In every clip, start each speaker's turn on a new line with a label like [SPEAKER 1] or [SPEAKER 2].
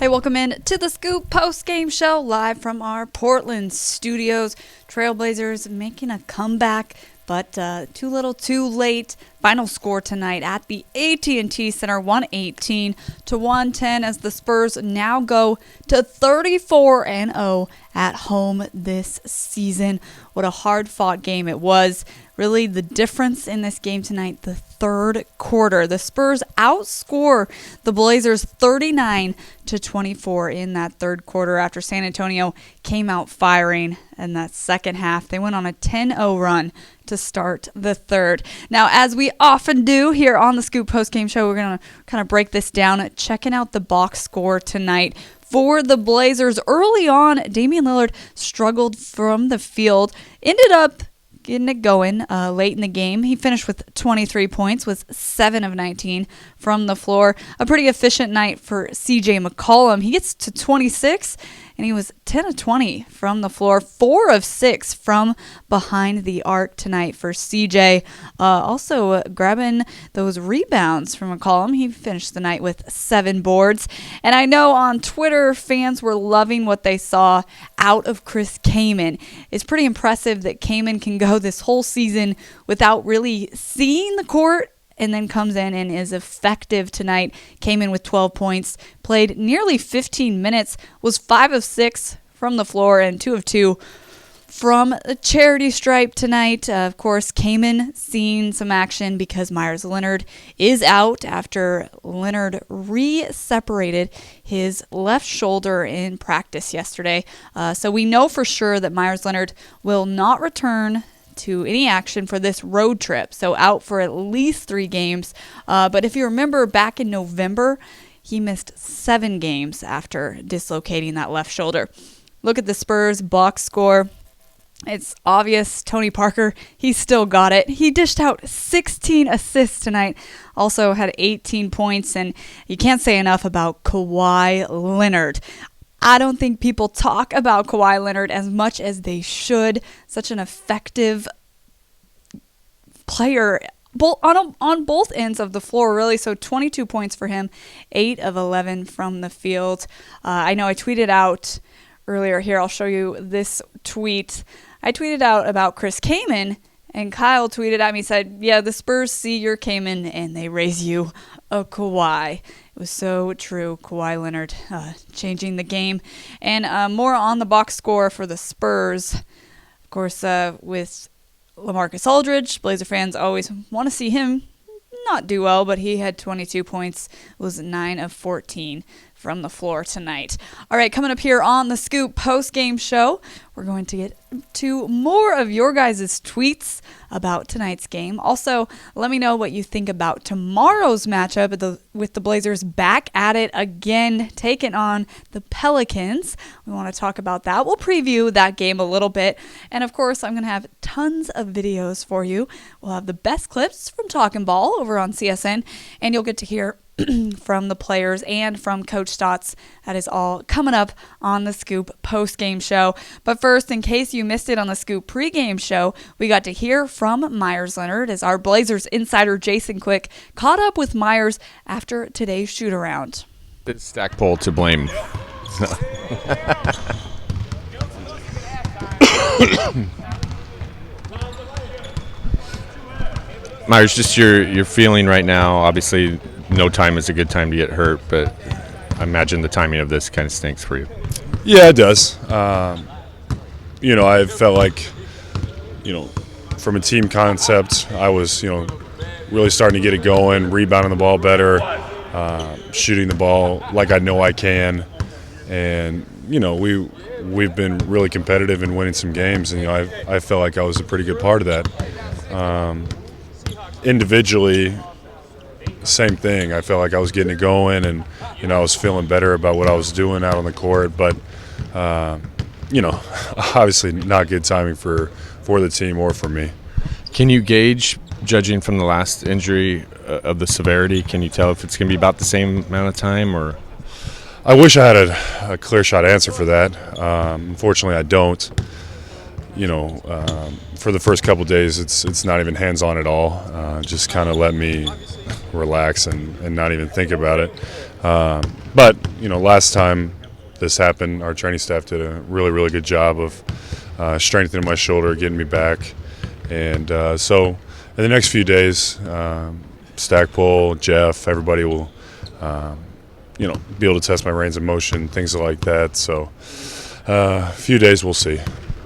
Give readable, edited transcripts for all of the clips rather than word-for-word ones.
[SPEAKER 1] Hey, welcome in to the Scoop post-game show live from our Portland studios. Trailblazers making a comeback, but too little too late. Final score tonight at the AT&T Center, 118-110, as the Spurs now go to 34-0 at home this season. What a hard-fought game it was. Really, the difference in this game tonight, the third quarter. The Spurs outscore the Blazers 39-24 in that third quarter after San Antonio came out firing in that second half. They went on a 10-0 run to start the third. Now, as we often do here on the Scoop postgame show, we're going to kind of break this down, checking out the box score tonight. For the Blazers, early on, Damian Lillard struggled from the field, ended up getting it going late in the game. He finished with 23 points, was 7 of 19 from the floor. A pretty efficient night for CJ McCollum. He gets to 26, and he was 10 of 20 from the floor, 4 of 6 from behind the arc tonight for CJ. Also grabbing those rebounds from McCollum. He finished the night with 7 boards. And I know on Twitter, fans were loving what they saw out of Chris Kaman. It's pretty impressive that Kaman can go this whole season without really seeing the court, and then comes in and is effective tonight. Came in with 12 points, played nearly 15 minutes, was 5 of 6 from the floor and 2 of 2 from the charity stripe tonight. Of course, Kaman seeing some action because Myers Leonard is out after Leonard re-separated his left shoulder in practice yesterday. So we know for sure that Myers Leonard will not return to any action for this road trip, so out for at least 3 games. But if you remember back in November, he missed 7 games after dislocating that left shoulder. Look at the Spurs box score. It's obvious Tony Parker, he's still got it. He dished out 16 assists tonight, also had 18 points, and you can't say enough about Kawhi Leonard. I don't think people talk about Kawhi Leonard as much as they should. Such an effective player on both ends of the floor, really. So 22 points for him, 8 of 11 from the field. I know I tweeted out earlier here. I'll show you this tweet. I tweeted out about Chris Kaman, and Kyle tweeted at me, said, yeah, the Spurs see your Kaman and they raise you a Kawhi. It was so true. Kawhi Leonard changing the game. And more on the box score for the Spurs. Of course, with LaMarcus Aldridge, Blazer fans always want to see him not do well, but he had 22 points, was 9 of 14 from the floor tonight. All right, coming up here on the Scoop post-game show, we're going to get to more of your guys' tweets about tonight's game. Also, let me know what you think about tomorrow's matchup with the Blazers back at it again, taking on the Pelicans. We want to talk about that. We'll preview that game a little bit. And, of course, I'm going to have tons of videos for you. We'll have the best clips from Talkin' Ball over on CSN, and you'll get to hear from the players and from Coach Stotts. That is all coming up on the Scoop post-game show. But first, in case you missed it on the Scoop pre-game show, we got to hear from Myers Leonard as our Blazers insider Jason Quick caught up with Myers after today's shoot-around.
[SPEAKER 2] It's Stackpole to blame. Myers, just your feeling right now. Obviously, no time is a good time to get hurt, but I imagine the timing of this kind of stinks for you.
[SPEAKER 3] Yeah, it does. I felt like, from a team concept, I was, really starting to get it going, rebounding the ball better, shooting the ball like I know I can. And, we've been really competitive in winning some games, and, I felt like I was a pretty good part of that. Individually, same thing. I felt like I was getting it going, and I was feeling better about what I was doing out on the court. But obviously not good timing for the team or for me.
[SPEAKER 2] Can you gauge, judging from the last injury, of the severity? Can you tell if it's going to be about the same amount of time, or?
[SPEAKER 3] I wish I had a clear shot answer for that. Unfortunately, I don't. for the first couple days, it's not even hands-on at all. Just kind of let me relax and not even think about it. But last time this happened, our training staff did a really, really good job of strengthening my shoulder, getting me back. And so in the next few days, Stackpole, Jeff, everybody will, be able to test my range of motion, things like that. So a few days, we'll see.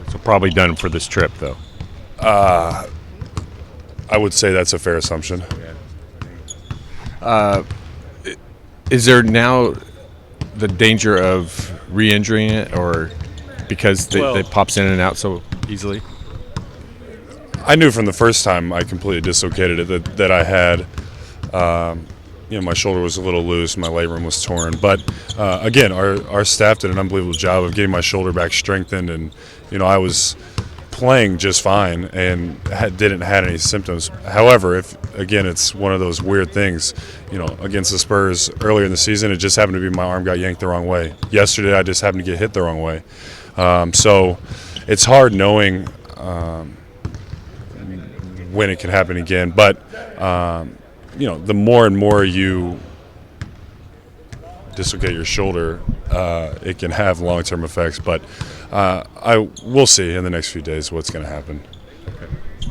[SPEAKER 2] So probably done for this trip, though.
[SPEAKER 3] I would say that's a fair assumption.
[SPEAKER 2] Is there now the danger of re-injuring it, or because it pops in and out so easily?
[SPEAKER 3] I knew from the first time I completely dislocated it that I had, my shoulder was a little loose, my labrum was torn. But again, our staff did an unbelievable job of getting my shoulder back strengthened, and I was playing just fine and didn't have any symptoms. However, it's one of those weird things, against the Spurs earlier in the season, it just happened to be my arm got yanked the wrong way. Yesterday, I just happened to get hit the wrong way. So it's hard knowing when it can happen again. But, the more and more you dislocate your shoulder, it can have long-term effects. But we'll see in the next few days what's going to happen.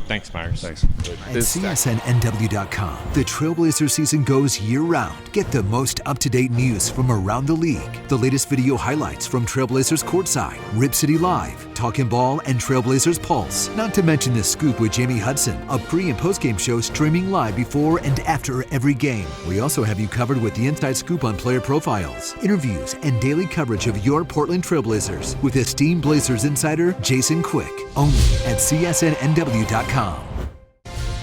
[SPEAKER 2] Thanks, Myers.
[SPEAKER 3] Thanks.
[SPEAKER 4] At CSNNW.com, the Trailblazer season goes year-round. Get the most up-to-date news from around the league, the latest video highlights from Trailblazers Courtside, Rip City Live, Talkin' Ball, and Trailblazers Pulse. Not to mention The Scoop with Jamie Hudson, a pre- and post-game show streaming live before and after every game. We also have you covered with the inside scoop on player profiles, interviews, and daily coverage of your Portland Trailblazers with esteemed Blazers insider Jason Quick, only at CSNNW.com.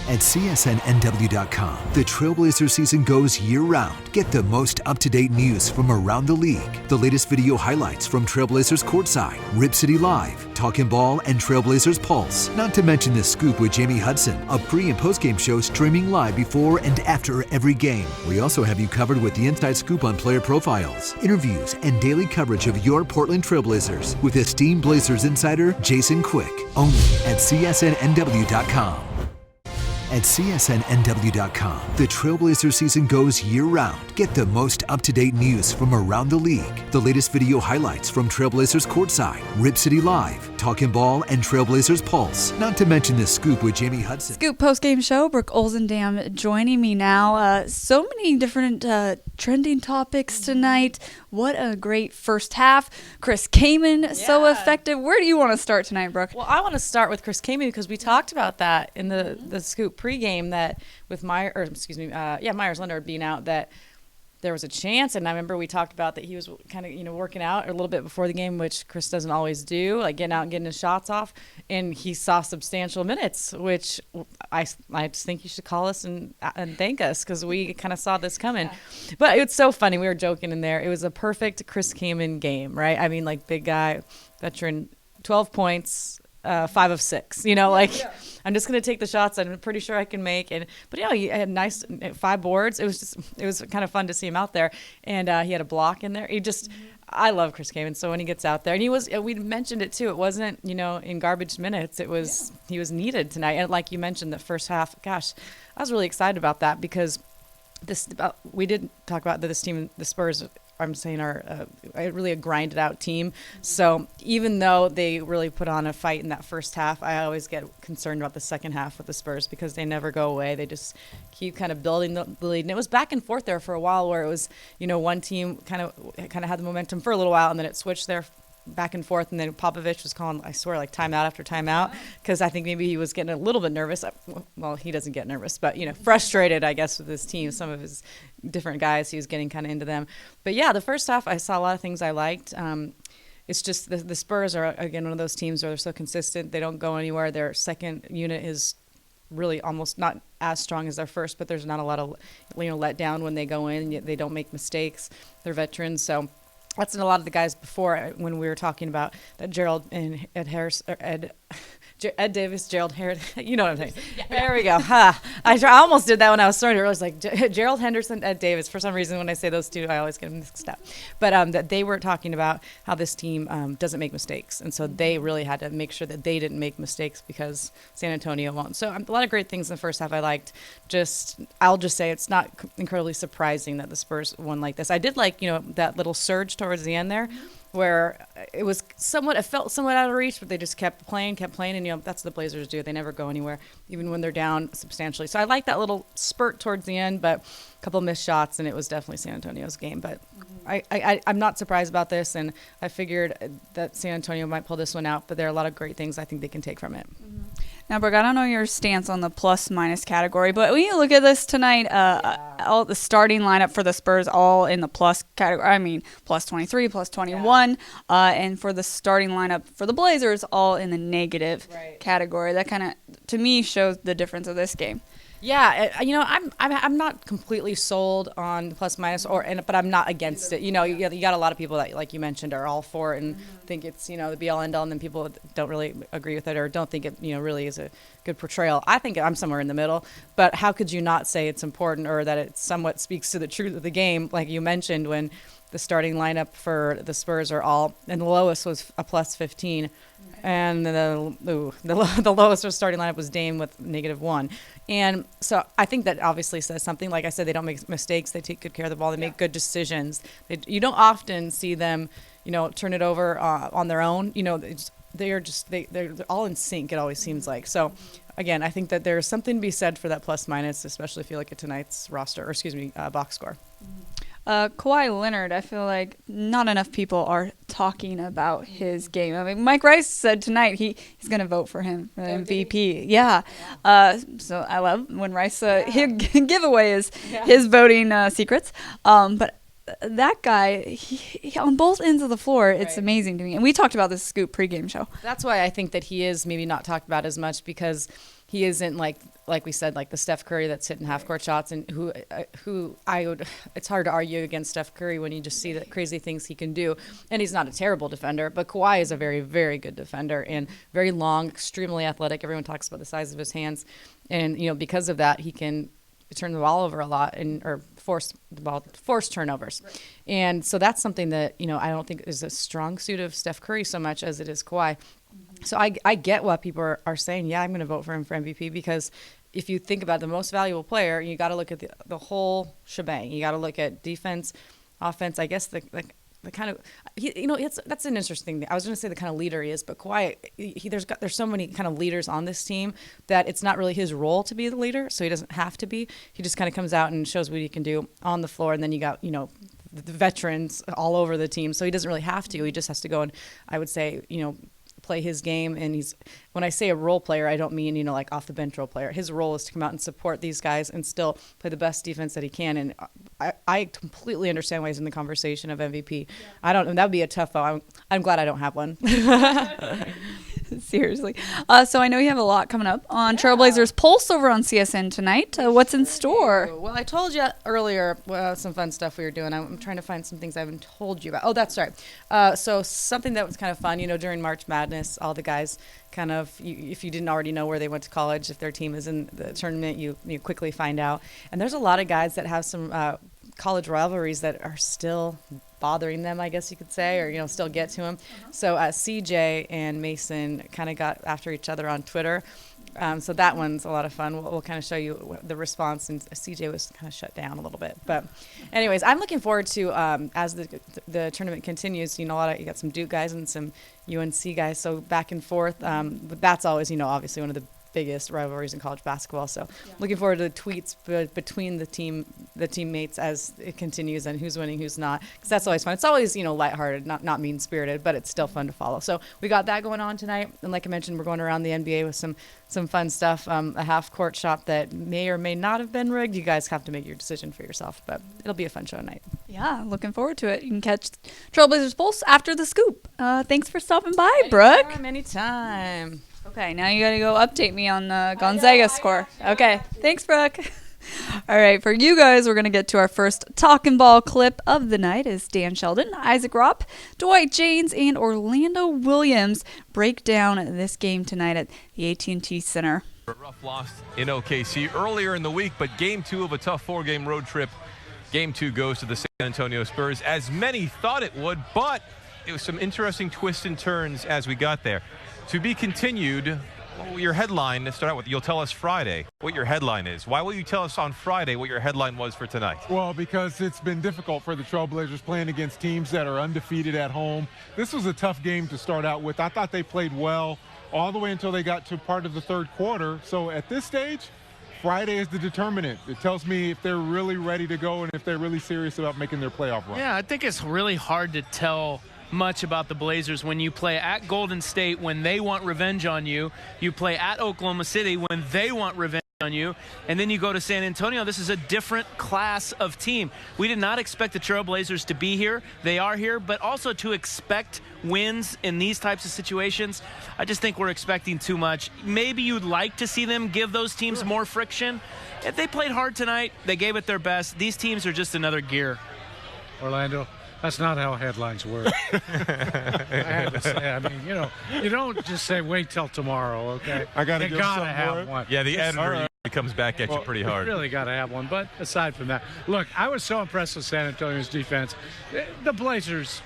[SPEAKER 4] At CSNNW.com, the Trailblazer season goes year-round. Get the most up-to-date news from around the league, the latest video highlights from Trailblazers Courtside, Rip City Live, Talkin' Ball, and Trailblazers Pulse. Not to mention The Scoop with Jamie Hudson, a pre- and post-game show streaming live before and after every game. We also have you covered with the inside scoop on player profiles, interviews, and daily coverage of your Portland Trailblazers with esteemed Blazers insider Jason Quick, only at CSNNW.com. At CSNNW.com, the Trailblazer season goes year-round. Get the most up-to-date news from around the league, the latest video highlights from Trailblazers Courtside, Rip City Live, Talkin' Ball, and Trailblazers Pulse. Not to mention The Scoop with Jamie Hudson.
[SPEAKER 1] Scoop post-game show, Brooke Olzendam joining me now. So many different trending topics tonight. What a great first half. Chris Kaman, so effective. Where do you want to start tonight, Brooke?
[SPEAKER 5] Well, I want to start with Chris Kaman because we talked about that in the Scoop pregame, that with Myers Leonard being out, that there was a chance. And I remember we talked about that he was kind of, working out a little bit before the game, which Chris doesn't always do, like getting out and getting his shots off. And he saw substantial minutes, which I just think you should call us and thank us, because we kind of saw this coming. Yeah. But it's so funny. We were joking in there. It was a perfect Chris Kaman game, right? I mean, like, big guy, veteran, 12 points, 5 of 6, I'm just going to take the shots I'm pretty sure I can make. But he had nice 5 boards. It was kind of fun to see him out there. And he had a block in there. I love Chris Kaman. So when he gets out there, and we mentioned it too, it wasn't, in garbage minutes. He was needed tonight. And like you mentioned, the first half, gosh, I was really excited about that, because we did talk about that this team, the Spurs, I'm saying, are really a grinded out team. So even though they really put on a fight in that first half, I always get concerned about the second half with the Spurs, because they never go away. They just keep kind of building the lead. And it was back and forth there for a while, where it was, one team kind of had the momentum for a little while, and then it switched there back and forth, and then Popovich was calling, I swear, like timeout after timeout, because I think maybe he was getting a little bit nervous. Well, he doesn't get nervous, but frustrated, I guess, with his team. Some of his different guys, he was getting kind of into them. But yeah, the first half, I saw a lot of things I liked. It's just the Spurs are, again, one of those teams where they're so consistent. They don't go anywhere. Their second unit is really almost not as strong as their first, but there's not a lot of let down when they go in. They don't make mistakes. They're veterans, so that's a lot of the guys before, when we were talking about that Gerald Ed Davis, Gerald Harrod. You know what I'm saying. There we go. I almost did that when I was starting to realize, like, Gerald Henderson, Ed Davis. For some reason, when I say those two, I always get them mixed up. But that they were talking about how this team doesn't make mistakes. And so they really had to make sure that they didn't make mistakes because San Antonio won't. So a lot of great things in the first half I liked. I'll just say it's not incredibly surprising that the Spurs won like this. I did like, that little surge towards the end there, where it felt somewhat out of reach, but they just kept playing, and that's what the Blazers do. They never go anywhere, even when they're down substantially. So I like that little spurt towards the end, but a couple missed shots, and it was definitely San Antonio's game. But I'm not surprised about this, and I figured that San Antonio might pull this one out, but there are a lot of great things I think they can take from it.
[SPEAKER 1] Now, Brooke, I don't know your stance on the plus-minus category, but when you look at this tonight, all the starting lineup for the Spurs all in the plus category. I mean, plus 23, plus 21, and for the starting lineup for the Blazers, all in the negative category. That kind of, to me, shows the difference of this game.
[SPEAKER 5] Yeah, I'm not completely sold on plus minus, but I'm not against it. You got a lot of people that, like you mentioned, are all for it and think it's the be all end all, and then people don't really agree with it or don't think it really is a good portrayal. I think I'm somewhere in the middle. But how could you not say it's important or that it somewhat speaks to the truth of the game, like you mentioned, when the starting lineup for the Spurs are all, and the lowest was a plus 15. And the lowest starting lineup was Dame with -1. And so I think that obviously says something. Like I said, they don't make mistakes. They take good care of the ball. They make good decisions. You don't often see them, turn it over on their own. They're all in sync, it always seems like. So, again, I think that there's something to be said for that plus-minus, especially if you look at tonight's box score.
[SPEAKER 1] Kawhi Leonard, I feel like not enough people are talking about his game. I mean, Mike Rice said tonight he's going to vote for him for MVP. Yeah. So I love when Rice he'll give away his voting secrets. But that guy, he on both ends of the floor, it's amazing to me. And we talked about this Scoop pregame show.
[SPEAKER 5] That's why I think that he is maybe not talked about as much because he isn't like we said, like the Steph Curry that's hitting half-court shots, and it's hard to argue against Steph Curry when you just see the crazy things he can do. And he's not a terrible defender, but Kawhi is a very, very good defender and very long, extremely athletic. Everyone talks about the size of his hands, and because of that, he can turn the ball over a lot or force turnovers. Right. And so that's something that I don't think is a strong suit of Steph Curry so much as it is Kawhi. So I get what people are saying. Yeah, I'm going to vote for him for MVP because if you think about the most valuable player, you got to look at the whole shebang. You got to look at defense, offense. I guess the kind of that's an interesting thing. I was going to say the kind of leader he is, but Kawhi, there's so many kind of leaders on this team that it's not really his role to be the leader, so he doesn't have to be. He just kind of comes out and shows what he can do on the floor, and then you got the veterans all over the team, so he doesn't really have to. He just has to go and I would say play his game. And when I say a role player, I don't mean like off the bench role player. His role is to come out and support these guys and still play the best defense that he can. And I completely understand why he's in the conversation of MVP. Yeah. That would be a tough vote. I'm glad I don't have one.
[SPEAKER 1] Seriously. So I know you have a lot coming up on Trailblazers Pulse over on CSN tonight. What's in store?
[SPEAKER 5] Well, I told you earlier some fun stuff we were doing. I'm trying to find some things I haven't told you about. Oh, that's right. So something that was kind of fun, during March Madness, all the guys kind of, if you didn't already know where they went to college, if their team is in the tournament, you quickly find out. And there's a lot of guys that have some college rivalries that are still bothering them, I guess you could say, or still get to them. So CJ and Mason kind of got after each other on Twitter. So that one's a lot of fun. We'll kind of show you the response, and CJ was kind of shut down a little bit. But anyways, I'm looking forward to as the tournament continues. You got some Duke guys and some UNC guys, so back and forth. But that's always obviously one of the biggest rivalries in college basketball. So looking forward to the tweets between the teammates as it continues and who's winning, who's not, because that's always fun. It's always lighthearted, not mean spirited, but it's still fun to follow. So we got that going on tonight, and like I mentioned, we're going around the NBA with some fun stuff. A half court shot that may or may not have been rigged. You guys have to make your decision for yourself, but it'll be a fun show tonight. Yeah, looking forward to it. You can catch Trailblazers Pulse after the scoop. Thanks for stopping by, Brooke. Anytime. Okay, now you got to go update me on the Gonzaga score. Okay, thanks, Brooke.
[SPEAKER 1] All right, for you guys, we're going to get to our first Talkin' Ball clip of the night as Dan Sheldon, Isaac Ropp, Dwight Janes, and Orlando Williams break down this game tonight at the AT&T Center.
[SPEAKER 6] A rough loss in OKC earlier in the week, but game 2 of a tough 4-game road trip. Game 2 goes to the San Antonio Spurs, as many thought it would, but it was some interesting twists and turns as we got there. To be continued. Well, your headline to start out with, you'll tell us Friday what your headline is. Why will you tell us on Friday what your headline was for tonight?
[SPEAKER 7] Well, because it's been difficult for the Trailblazers playing against teams that are undefeated at home. This was a tough game to start out with. I thought they played well all the way until they got to part of the third quarter. So at this stage, Friday is the determinant. It tells me if they're really ready to go and if they're really serious about making their playoff run.
[SPEAKER 8] Yeah, I think it's really hard to tell much about the Blazers when you play at Golden State when they want revenge on you. You play at Oklahoma City when they want revenge on you. And then you go to San Antonio. This is a different class of team. We did not expect the Trailblazers to be here. They are here, but also to expect wins in these types of situations. I just think we're expecting too much. Maybe you'd like to see them give those teams more friction. If they played hard tonight, they gave it their best. These teams are just another gear.
[SPEAKER 9] Orlando, that's not how headlines work. I had to say, I mean, you don't just say wait till tomorrow, okay?
[SPEAKER 7] I gotta
[SPEAKER 9] you gotta have one.
[SPEAKER 6] Yeah, the editor usually comes back at you pretty hard.
[SPEAKER 9] You really got to have one. But aside from that, look, I was so impressed with San Antonio's defense. The Blazers,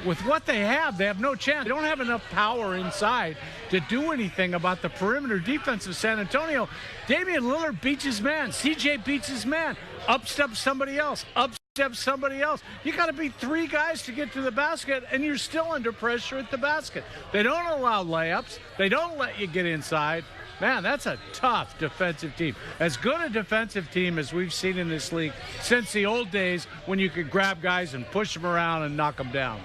[SPEAKER 9] with what they have no chance. They don't have enough power inside to do anything about the perimeter defense of San Antonio. Damian Lillard beats his man. CJ beats his man. Up steps somebody else. Up steps somebody else. You got to beat 3 guys to get to the basket, and you're still under pressure at the basket. They don't allow layups. They don't let you get inside. Man, that's a tough defensive team. As good a defensive team as we've seen in this league since the old days when you could grab guys and push them around and knock them down.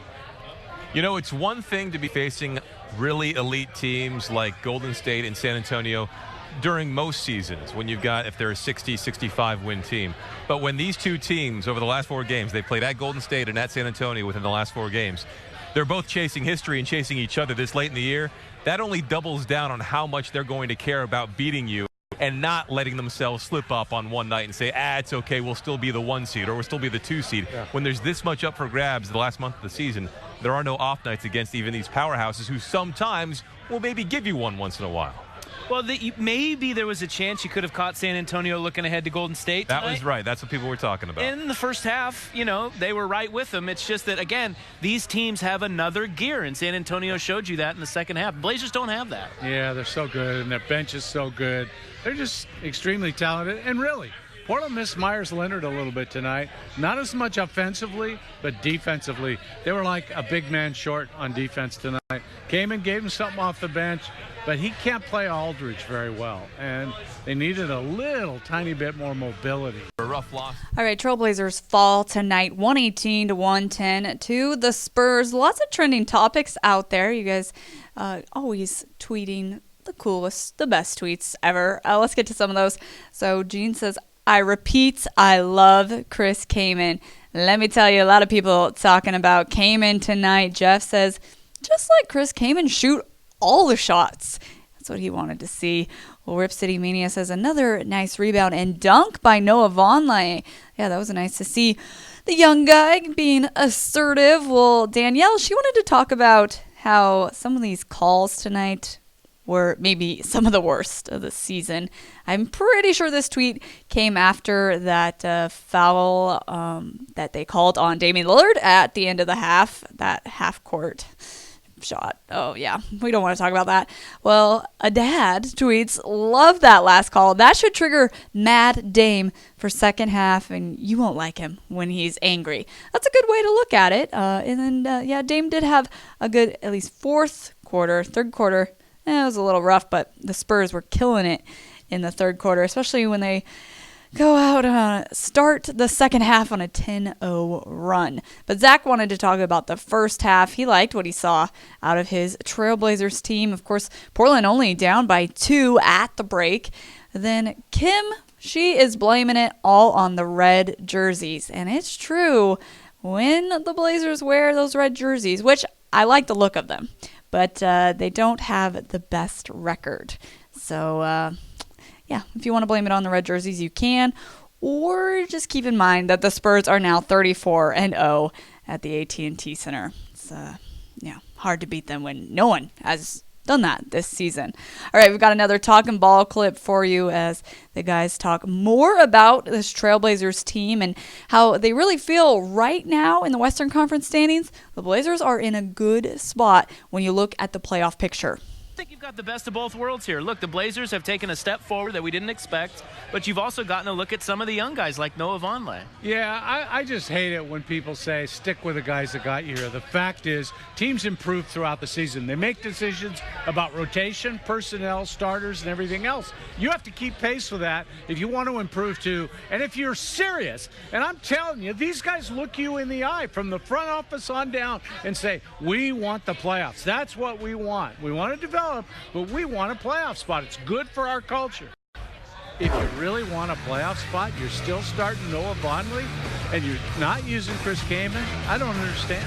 [SPEAKER 6] You know, it's one thing to be facing really elite teams like Golden State and San Antonio during most seasons when you've got, if they're a 60, 65 win team. But when these two teams over the last 4 games, they played at Golden State and at San Antonio within the last 4 games, they're both chasing history and chasing each other this late in the year. That only doubles down on how much they're going to care about beating you and not letting themselves slip up on one night and say, it's okay, we'll still be the 1 seed or we'll still be the 2 seed. Yeah. When there's this much up for grabs the last month of the season, there are no off nights against even these powerhouses who sometimes will maybe give you one once in a while.
[SPEAKER 8] Well, maybe there was a chance you could have caught San Antonio looking ahead to Golden State tonight.
[SPEAKER 6] That was right. That's what people were talking about.
[SPEAKER 8] In the first half, they were right with them. It's just that, again, these teams have another gear, and San Antonio showed you that in the second half. Blazers don't have that.
[SPEAKER 9] Yeah, they're so good, and their bench is so good. They're just extremely talented, and really, Portland missed Myers Leonard a little bit tonight. Not as much offensively, but defensively. They were like a big man short on defense tonight. Came and gave him something off the bench, but he can't play Aldridge very well. And they needed a little tiny bit more mobility.
[SPEAKER 6] A rough loss.
[SPEAKER 1] All right, Trailblazers fall tonight 118 to 110 to the Spurs. Lots of trending topics out there. You guys always tweeting the coolest, the best tweets ever. Let's get to some of those. So Gene says, I repeat, I love Chris Kaman. Let me tell you, a lot of people talking about Kaman tonight. Jeff says, just like Chris Kaman, shoot all the shots. That's what he wanted to see. Well, Rip City Mania says, another nice rebound and dunk by Noah Vonleh. Yeah, that was nice to see the young guy being assertive. Well, Danielle, she wanted to talk about how some of these calls tonight were maybe some of the worst of the season. I'm pretty sure this tweet came after that foul that they called on Damian Lillard at the end of the half, that half-court shot. Oh, yeah, we don't want to talk about that. Well, a dad tweets, love that last call. That should trigger Mad Dame for second half, and you won't like him when he's angry. That's a good way to look at it. And then, Dame did have a good, at least third quarter. It was a little rough, but the Spurs were killing it in the third quarter, especially when they go out start the second half on a 10-0 run. But Zach wanted to talk about the first half. He liked what he saw out of his Trailblazers team. Of course, Portland only down by 2 at the break. Then Kim, she is blaming it all on the red jerseys. And it's true, when the Blazers wear those red jerseys, which I like the look of them, but they don't have the best record. So, yeah, if you want to blame it on the red jerseys, you can. Or just keep in mind that the Spurs are now 34-0 at the AT&T Center. It's hard to beat them when no one has done that this season. All right, we've got another Talkin' Ball clip for you as the guys talk more about this Trailblazers team and how they really feel right now in the Western Conference standings. The Blazers are in a good spot when you look at the playoff picture.
[SPEAKER 8] I think you've got the best of both worlds here. Look, the Blazers have taken a step forward that we didn't expect, but you've also gotten a look at some of the young guys like Noah Vonleh.
[SPEAKER 9] Yeah, I just hate it when people say stick with the guys that got you here. The fact is teams improve throughout the season. They make decisions about rotation, personnel, starters, and everything else. You have to keep pace with that if you want to improve too. And if you're serious, and I'm telling you, these guys look you in the eye from the front office on down and say, we want the playoffs. That's what we want. We want to develop, but we want a playoff spot. It's good for our culture. If you really want a playoff spot, you're still starting Noah Vonleh, and you're not using Chris Kaman. I don't understand.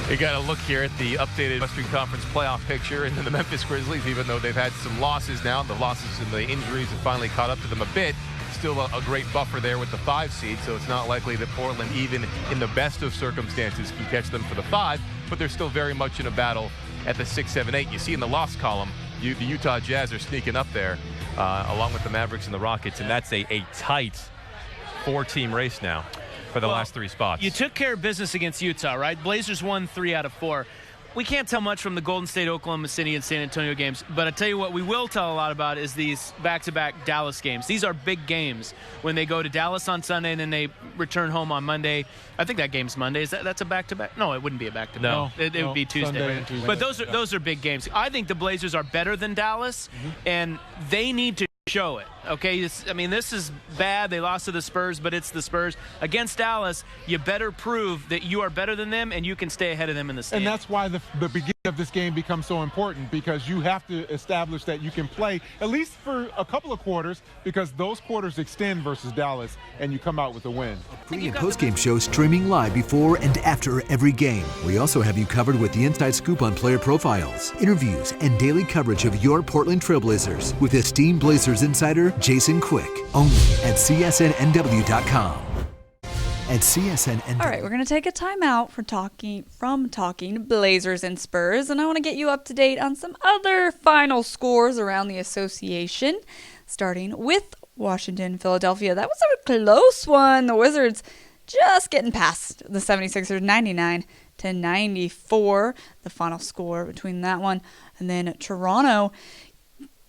[SPEAKER 6] You got to look here at the updated Western Conference playoff picture, and then the Memphis Grizzlies, even though they've had some losses now, the losses and the injuries have finally caught up to them a bit. Still a great buffer there with the 5 seed, so it's not likely that Portland, even in the best of circumstances, can catch them for the 5, but they're still very much in a battle at the 6, 7, 8. You see in the loss column, the Utah Jazz are sneaking up there, along with the Mavericks and the Rockets, and that's a tight 4-team race now for the last 3 spots.
[SPEAKER 8] You took care of business against Utah, right? Blazers won 3 out of 4. We can't tell much from the Golden State, Oklahoma City, and San Antonio games, but I tell you what we will tell a lot about is these back-to-back Dallas games. These are big games when they go to Dallas on Sunday and then they return home on Monday. I think that game's Monday. That's a back-to-back? No, it wouldn't be a back-to-back.
[SPEAKER 6] No.
[SPEAKER 8] It would be Tuesday.
[SPEAKER 7] Tuesday.
[SPEAKER 8] But those are big games. I think the Blazers are better than Dallas, and they need to show it. Okay, this is bad. They lost to the Spurs, but it's the Spurs. Against Dallas, you better prove that you are better than them and you can stay ahead of them in the standings.
[SPEAKER 7] And that's why the beginning of this game becomes so important, because you have to establish that you can play at least for a couple of quarters, because those quarters extend versus Dallas, and you come out with a win.
[SPEAKER 4] Pre- and post-game shows streaming live before and after every game. We also have you covered with the inside scoop on player profiles, interviews, and daily coverage of your Portland Trailblazers with esteemed Blazers insider Jason Quick, only at CSNNW.com. At CSNNW.
[SPEAKER 1] All right, we're going to take a timeout from talking Blazers and Spurs, and I want to get you up to date on some other final scores around the association, starting with Washington, Philadelphia. That was a close one. The Wizards just getting past the 76ers, 99-94, the final score between that one. And then Toronto,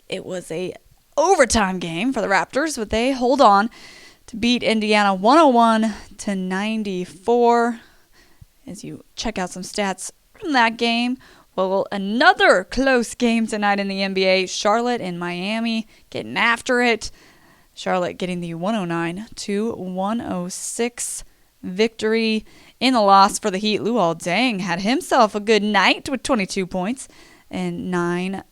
[SPEAKER 1] it was a overtime game for the Raptors, but they hold on to beat Indiana 101-94. As you check out some stats from that game, well, another close game tonight in the NBA. Charlotte and Miami getting after it. Charlotte getting the 109-106 victory. In the loss for the Heat, Luol Deng had himself a good night with 22 points and 9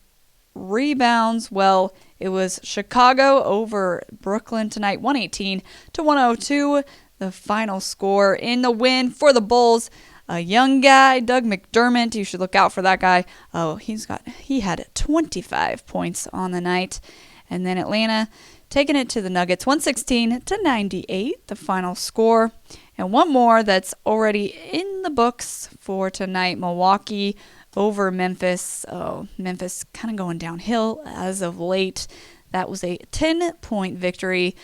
[SPEAKER 1] rebounds. Well, it was Chicago over Brooklyn tonight, 118-102. The final score in the win for the Bulls. A young guy, Doug McDermott. You should look out for that guy. Oh, he had 25 points on the night. And then Atlanta taking it to the Nuggets, 116-98, the final score. And one more that's already in the books for tonight, Milwaukee over Memphis. Oh, Memphis kind of going downhill as of late. That was a 10-point victory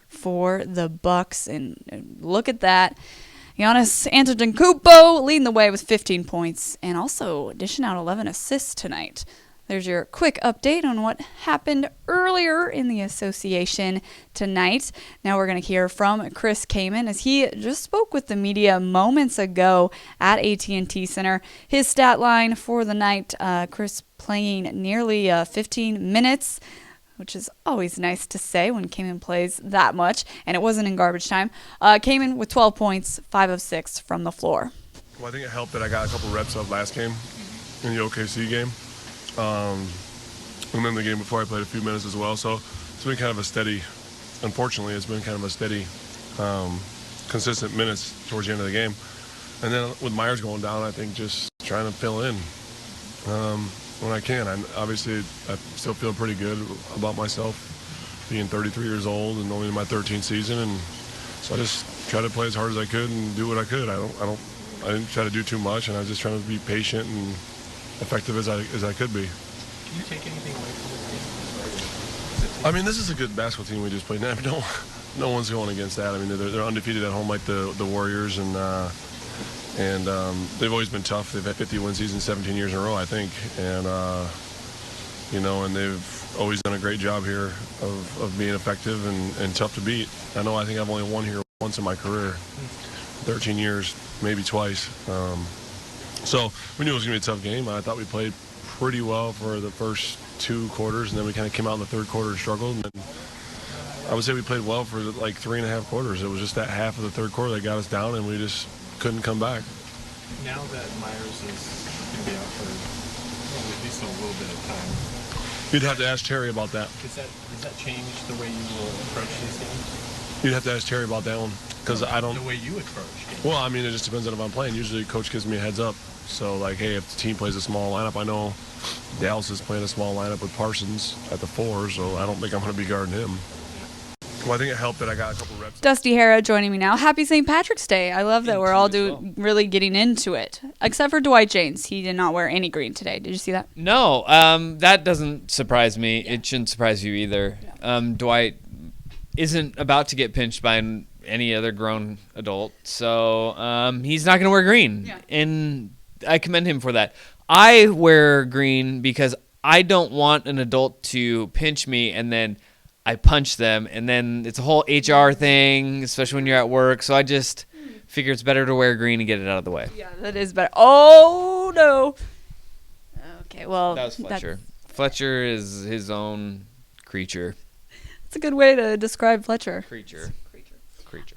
[SPEAKER 1] for the Bucks. And look at that. Giannis Antetokounmpo leading the way with 15 points and also dishing out 11 assists tonight. There's your quick update on what happened earlier in the association tonight. Now we're going to hear from Chris Kaman as he just spoke with the media moments ago at AT&T Center. His stat line for the night, Chris playing nearly 15 minutes, which is always nice to say when Kaman plays that much, and it wasn't in garbage time. Kaman with 12 points, 5 of 6 from the floor.
[SPEAKER 10] Well, I think it helped that I got a couple reps of last game in the OKC game. And then the game before I played a few minutes as well. So it's been kind of a steady, unfortunately, it's been kind of a steady, consistent minutes towards the end of the game. And then with Myers going down, I think just trying to fill in when I can. Obviously, I still feel pretty good about myself. being 33 years old and only in my 13th season, and so I just tried to play as hard as I could and do what I could. I didn't try to do too much, and I was just trying to be patient and effective as I could be.
[SPEAKER 6] Can you take anything away from this game?
[SPEAKER 10] I mean, this is a good basketball team we just played. No one's going against that. I mean, they're undefeated at home like the Warriors, and they've always been tough. They've had 50-win seasons 17 years in a row, I think, and and they've always done a great job here of being effective and tough to beat. I think I've only won here once in my career, 13 years, maybe twice. So we knew it was going to be a tough game. I thought we played pretty well for the first 2 quarters, and then we kind of came out in the third quarter and struggled. And then I would say we played well for like 3.5 quarters. It was just that half of the third quarter that got us down, and we just couldn't come back.
[SPEAKER 6] Now that Myers is going to be out for at least a little bit of time,
[SPEAKER 10] You'd have to ask Terry about that.
[SPEAKER 6] does that change the way you will approach these games?
[SPEAKER 10] You'd have to ask Terry about that one, because I don't.
[SPEAKER 6] The way you approach games.
[SPEAKER 10] Well, I mean, it just depends on if I'm playing. Usually, coach gives me a heads up. So, like, hey, if the team plays a small lineup, I know Dallas is playing a small lineup with Parsons at the 4, so I don't think I'm going to be guarding him. Well, I think it helped that I got a couple reps.
[SPEAKER 1] Dusty Hara joining me now. Happy St. Patrick's Day. I love that we're all really getting into it. Except for Dwight James. He did not wear any green today. Did you see that?
[SPEAKER 11] No, that doesn't surprise me. Yeah. It shouldn't surprise you either. Yeah. Dwight isn't about to get pinched by any other grown adult, so he's not going to wear green. Yeah. And I commend him for that. I wear green because I don't want an adult to pinch me and then I punch them, and then it's a whole HR thing, especially when you're at work. So I just figure it's better to wear green and get it out of the way.
[SPEAKER 1] Yeah, that is better. Oh, no. Okay, well.
[SPEAKER 11] That was Fletcher. Fletcher is his own creature.
[SPEAKER 1] That's a good way to describe Fletcher.
[SPEAKER 11] Creature.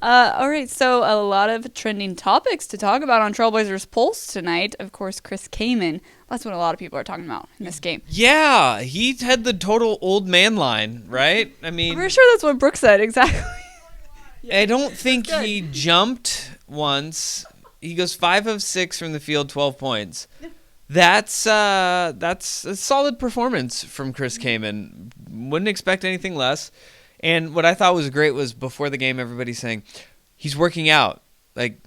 [SPEAKER 1] All right, so a lot of trending topics to talk about on Trailblazers Pulse tonight. Of course, Chris Kaman. That's what a lot of people are talking about in this game.
[SPEAKER 11] Yeah, he had the total old man line, right? I mean,
[SPEAKER 1] I'm pretty sure that's what Brooke said, exactly.
[SPEAKER 11] I don't think he jumped once. He goes 5 of 6 from the field, 12 points. That's a solid performance from Chris Kaman. Wouldn't expect anything less. And what I thought was great was before the game, everybody saying, he's working out. Like,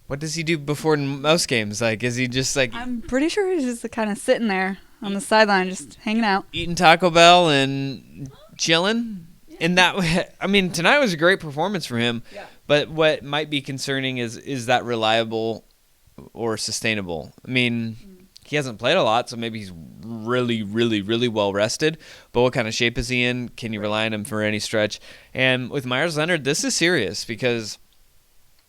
[SPEAKER 11] what does he do before most games? Like, is he just like...
[SPEAKER 1] I'm pretty sure he's just kind of sitting there on the sideline, just hanging out.
[SPEAKER 11] Eating Taco Bell and chilling? Yeah. And that, I mean, tonight was a great performance for him. Yeah. But what might be concerning is that reliable or sustainable? I mean... He hasn't played a lot, so maybe he's really, really, really well rested. But what kind of shape is he in? Can you rely on him for any stretch? And with Myers Leonard, this is serious because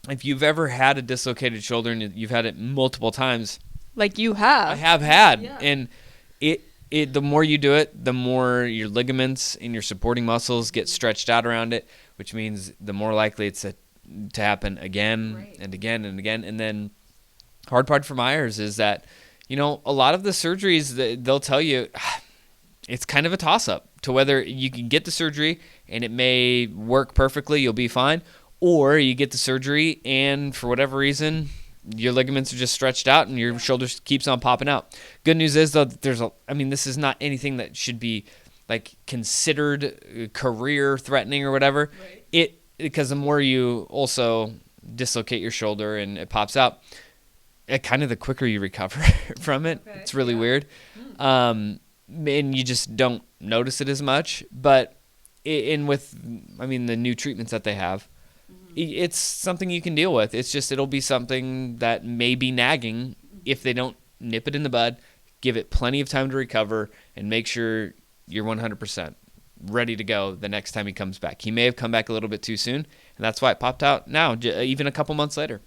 [SPEAKER 11] if you've ever had a dislocated shoulder and you've had it multiple times,
[SPEAKER 1] like you have,
[SPEAKER 11] I have had, yeah. And it the more you do it, the more your ligaments and your supporting muscles get stretched out around it, which means the more likely it's to happen again and again and again. And then hard part for Myers is that. You know, a lot of the surgeries, they'll tell you it's kind of a toss-up to whether you can get the surgery and it may work perfectly, you'll be fine, or you get the surgery and for whatever reason, your ligaments are just stretched out and your shoulder keeps on popping out. Good news is, though, this is not anything that should be, like, considered career-threatening or whatever. Right. Because the more you also dislocate your shoulder and it pops out, kind of the quicker you recover from it. Okay. It's really weird. And you just don't notice it as much. But the new treatments that they have, it's something you can deal with. It's just it'll be something that may be nagging if they don't nip it in the bud, give it plenty of time to recover, and make sure you're 100% ready to go the next time he comes back. He may have come back a little bit too soon, and that's why it popped out now, even a couple months later.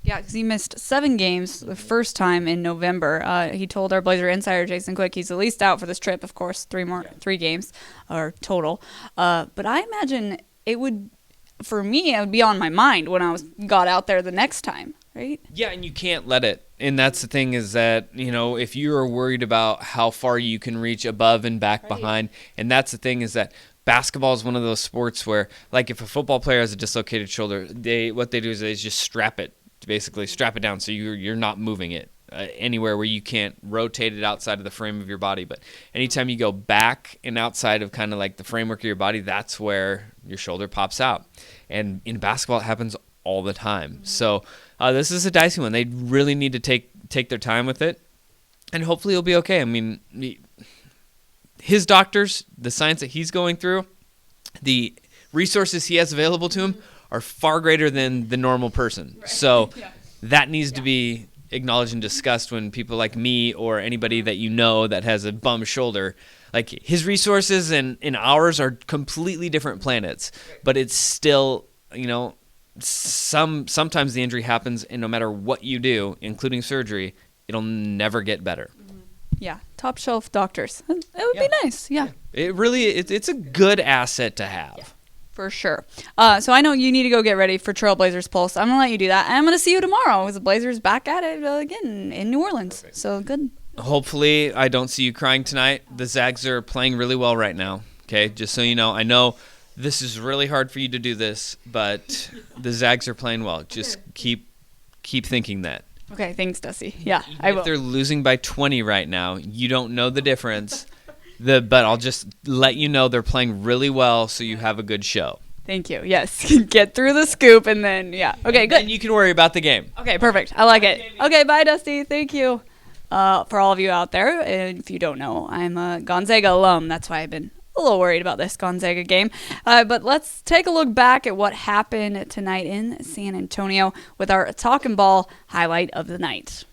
[SPEAKER 1] Yeah, because he missed 7 games the first time in November. He told our Blazer insider, Jason Quick, he's at least out for this trip, of course, 3 games or total. But I imagine it would be on my mind when I got out there the next time, right?
[SPEAKER 11] Yeah, and you can't let it. And that's the thing is that, you know, if you are worried about how far you can reach above and back behind, and that's the thing is that basketball is one of those sports where, like, if a football player has a dislocated shoulder, what they do is they just strap it down so you're not moving it. anywhere where you can't rotate it outside of the frame of your body. But anytime you go back and outside of kind of like the framework of your body, that's where your shoulder pops out. And in basketball, it happens all the time. So this is a dicey one. They really need to take their time with it, and hopefully he'll be okay. I mean, his doctors, the science that he's going through, the resources he has available to him are far greater than the normal person. Right. So that needs to be acknowledged and discussed when people like me or anybody that you know that has a bum shoulder, like his resources and ours are completely different planets, but it's still, sometimes the injury happens, and no matter what you do, including surgery, it'll never get better.
[SPEAKER 1] Yeah, top shelf doctors. It would be nice. Yeah.
[SPEAKER 11] It really, it's a good asset to have. Yeah.
[SPEAKER 1] For sure. So I know you need to go get ready for Trailblazers Pulse. I'm going to let you do that. And I'm going to see you tomorrow as the Blazers back at it again in New Orleans. Perfect. So good.
[SPEAKER 11] Hopefully I don't see you crying tonight. The Zags are playing really well right now. Okay, just so you know. I know this is really hard for you to do this, but the Zags are playing well. Just keep thinking that.
[SPEAKER 1] Okay, thanks, Dusty. Yeah, I will.
[SPEAKER 11] If they're losing by 20 right now, you don't know the difference. But I'll just let you know they're playing really well, so you have a good show.
[SPEAKER 1] Thank you. Yes, get through the scoop, and then, Okay, good.
[SPEAKER 11] And you can worry about the game.
[SPEAKER 1] Okay, perfect. I like it. Okay, bye, Dusty. Thank you. For all of you out there, if you don't know, I'm a Gonzaga alum. That's why I've been a little worried about this Gonzaga game. But let's take a look back at what happened tonight in San Antonio with our Talkin' Ball highlight of the night.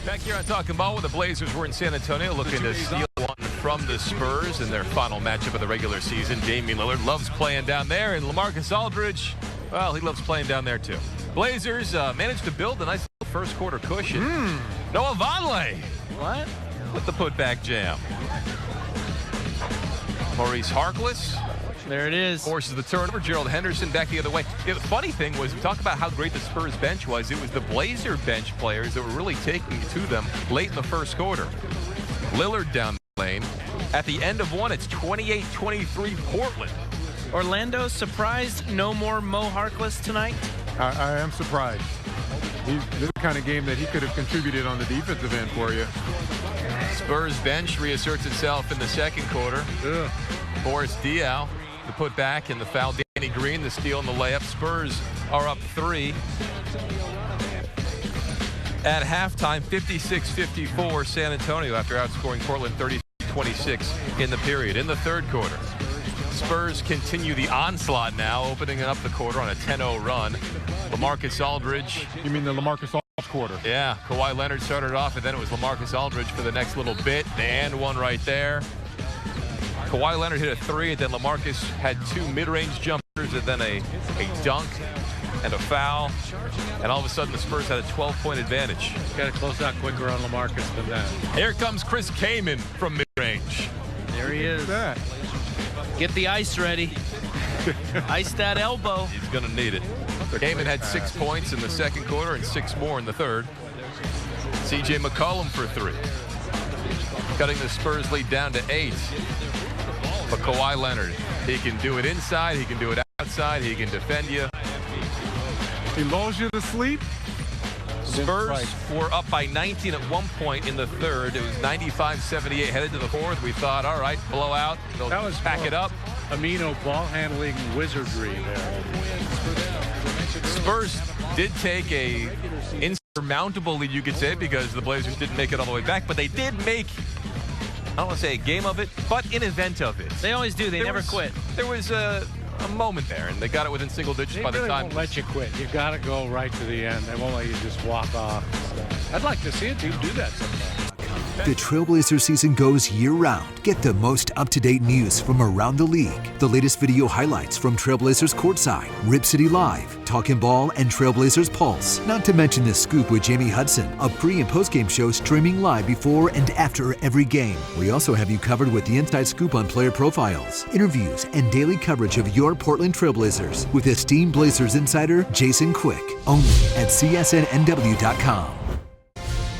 [SPEAKER 6] Back here on Talkin' Ball, where the Blazers were in San Antonio looking to steal one from the Spurs in their final matchup of the regular season. Damian Lillard loves playing down there, and LaMarcus Aldridge, well, he loves playing down there too. Blazers managed to build a nice little first quarter cushion. Noah Vonleh.
[SPEAKER 8] What?
[SPEAKER 6] With the putback jam. Maurice Harkless.
[SPEAKER 8] There it is.
[SPEAKER 6] Forces the turnover. Gerald Henderson back the other way. The funny thing was, we talk about how great the Spurs bench was. It was the Blazer bench players that were really taking it to them late in the first quarter. Lillard down the lane. At the end of one, it's 28-23 Portland.
[SPEAKER 8] Orlando surprised no more Mo Harkless tonight?
[SPEAKER 7] I am surprised. This is the kind of game that he could have contributed on the defensive end for you.
[SPEAKER 6] Spurs bench reasserts itself in the second quarter. Boris Diaw, the putback, and the foul. Danny Green, the steal and the layup. Spurs are up 3. At halftime, 56-54 San Antonio after outscoring Portland 30-26 in the period. In the third quarter, Spurs continue the onslaught now, opening up the quarter on a 10-0 run. LaMarcus Aldridge.
[SPEAKER 7] You mean the LaMarcus Aldridge quarter?
[SPEAKER 6] Yeah, Kawhi Leonard started off, and then it was LaMarcus Aldridge for the next little bit. And one right there. Kawhi Leonard hit a 3, and then LaMarcus had 2 mid-range jumpers, and then a dunk and a foul. And all of a sudden, the Spurs had a 12-point advantage.
[SPEAKER 9] Got to close out quicker on LaMarcus than that.
[SPEAKER 6] Here comes Chris Kaman from mid-range.
[SPEAKER 8] There he is. Get the ice ready. Ice that elbow.
[SPEAKER 6] He's going to need it. Kaman had 6 points in the second quarter and 6 more in the third. C.J. McCollum for 3. Cutting the Spurs lead down to 8. But Kawhi Leonard, he can do it inside, he can do it outside, he can defend you.
[SPEAKER 7] He lulls you to sleep.
[SPEAKER 6] Spurs were up by 19 at one point in the third. It was 95-78 headed to the fourth. We thought, all right, blowout. They'll
[SPEAKER 9] that was
[SPEAKER 6] pack it up.
[SPEAKER 9] Amino ball handling wizardry there.
[SPEAKER 6] Spurs did take a insurmountable lead, you could say, because the Blazers didn't make it all the way back, but they did make, I don't want to say a game of it, but an event of it.
[SPEAKER 8] They always do. They never quit.
[SPEAKER 6] There was a moment there, and they got it within single digits by the time.
[SPEAKER 9] They won't let you quit. You got to go right to the end. They won't let you just walk off. I'd like to see a team do that sometime.
[SPEAKER 4] The Trailblazer season goes year-round. Get the most up-to-date news from around the league. The latest video highlights from Trailblazers Courtside, Rip City Live, Talkin' Ball, and Trailblazers Pulse. Not to mention The Scoop with Jamie Hudson, a pre- and post-game show streaming live before and after every game. We also have you covered with the inside scoop on player profiles, interviews, and daily coverage of your Portland Trailblazers with esteemed Blazers insider Jason Quick. Only at CSNNW.com.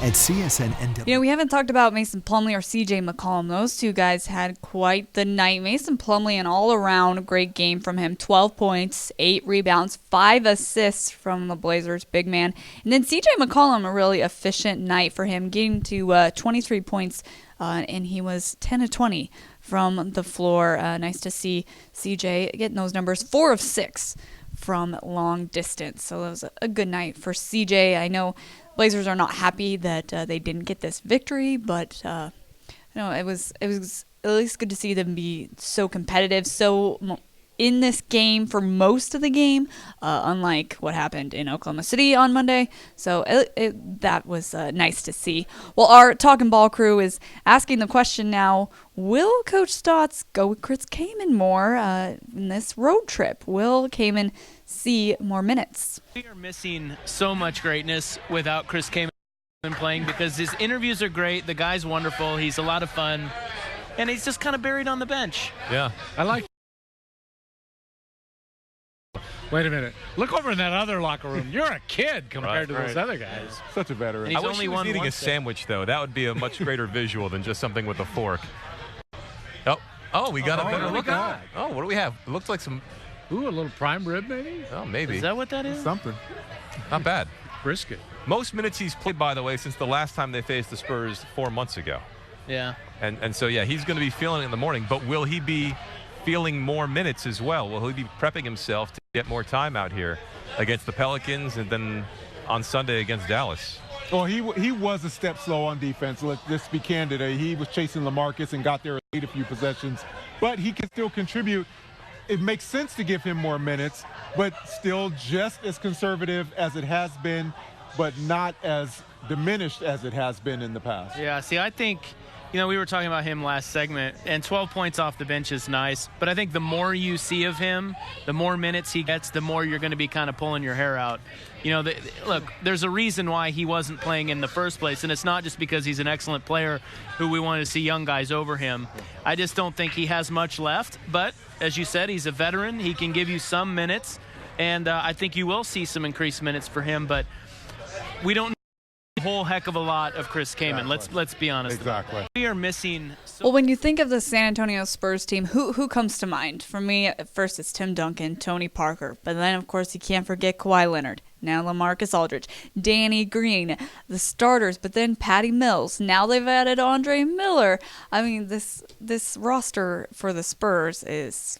[SPEAKER 4] at CSNNW.
[SPEAKER 1] You know, we haven't talked about Mason Plumlee or CJ McCollum. Those two guys had quite the night. Mason Plumlee, an all-around great game from him. 12 points, 8 rebounds, 5 assists from the Blazers, big man. And then CJ McCollum, a really efficient night for him, getting to 23 points, and he was 10 of 20 from the floor. Nice to see CJ getting those numbers. 4 of 6 from long distance. So it was a good night for CJ. I know Blazers are not happy that they didn't get this victory, but it was at least good to see them be so competitive, so in this game for most of the game, unlike what happened in Oklahoma City on Monday. So that was nice to see. Well, our Talking Ball crew is asking the question now, will Coach Stotts go with Chris Kaman more in this road trip? Will Kaman see more minutes?
[SPEAKER 8] We are missing so much greatness without Chris Kaman playing, because his interviews are great. The guy's wonderful. He's a lot of fun. And he's just kind of buried on the bench.
[SPEAKER 6] Yeah.
[SPEAKER 9] I like. Wait a minute. Look over in that other locker room. You're a kid compared to those other guys.
[SPEAKER 7] Such a veteran.
[SPEAKER 8] And
[SPEAKER 6] I
[SPEAKER 8] he's
[SPEAKER 6] wish
[SPEAKER 8] only
[SPEAKER 6] he was
[SPEAKER 8] won
[SPEAKER 6] eating
[SPEAKER 8] one
[SPEAKER 6] a
[SPEAKER 8] set.
[SPEAKER 6] sandwich, though. That would be a much greater visual than just something with a fork. Oh, we got a better look at it. Oh, what do we have? It looks like some.
[SPEAKER 9] Ooh, a little prime rib maybe?
[SPEAKER 6] Oh, maybe.
[SPEAKER 8] Is that what that is?
[SPEAKER 7] Something.
[SPEAKER 6] Not bad.
[SPEAKER 9] Brisket.
[SPEAKER 6] Most minutes he's played, by the way, since the last time they faced the Spurs 4 months ago.
[SPEAKER 8] Yeah.
[SPEAKER 6] And so, yeah, he's going to be feeling it in the morning. But will he be feeling more minutes as well? Will he be prepping himself to get more time out here against the Pelicans and then on Sunday against Dallas?
[SPEAKER 7] Well, he was a step slow on defense. Let's just be candid. He was chasing LaMarcus and got there late a few possessions. But he can still contribute. It makes sense to give him more minutes, but still just as conservative as it has been, but not as diminished as it has been in the past.
[SPEAKER 8] Yeah, see, I think, we were talking about him last segment, and 12 points off the bench is nice, but I think the more you see of him, the more minutes he gets, the more you're going to be kind of pulling your hair out. Look, there's a reason why he wasn't playing in the first place, and it's not just because he's an excellent player who we wanted to see young guys over him. I just don't think he has much left, but as you said, he's a veteran. He can give you some minutes, and I think you will see some increased minutes for him, but we don't a whole heck of a lot of Chris Kaman.
[SPEAKER 7] Exactly.
[SPEAKER 8] Let's be honest.
[SPEAKER 7] Exactly.
[SPEAKER 8] We are missing.
[SPEAKER 1] Well, when you think of the San Antonio Spurs team, who comes to mind? For me, at first it's Tim Duncan, Tony Parker, but then of course you can't forget Kawhi Leonard. Now LaMarcus Aldridge, Danny Green, the starters, but then Patty Mills. Now they've added Andre Miller. I mean, this roster for the Spurs is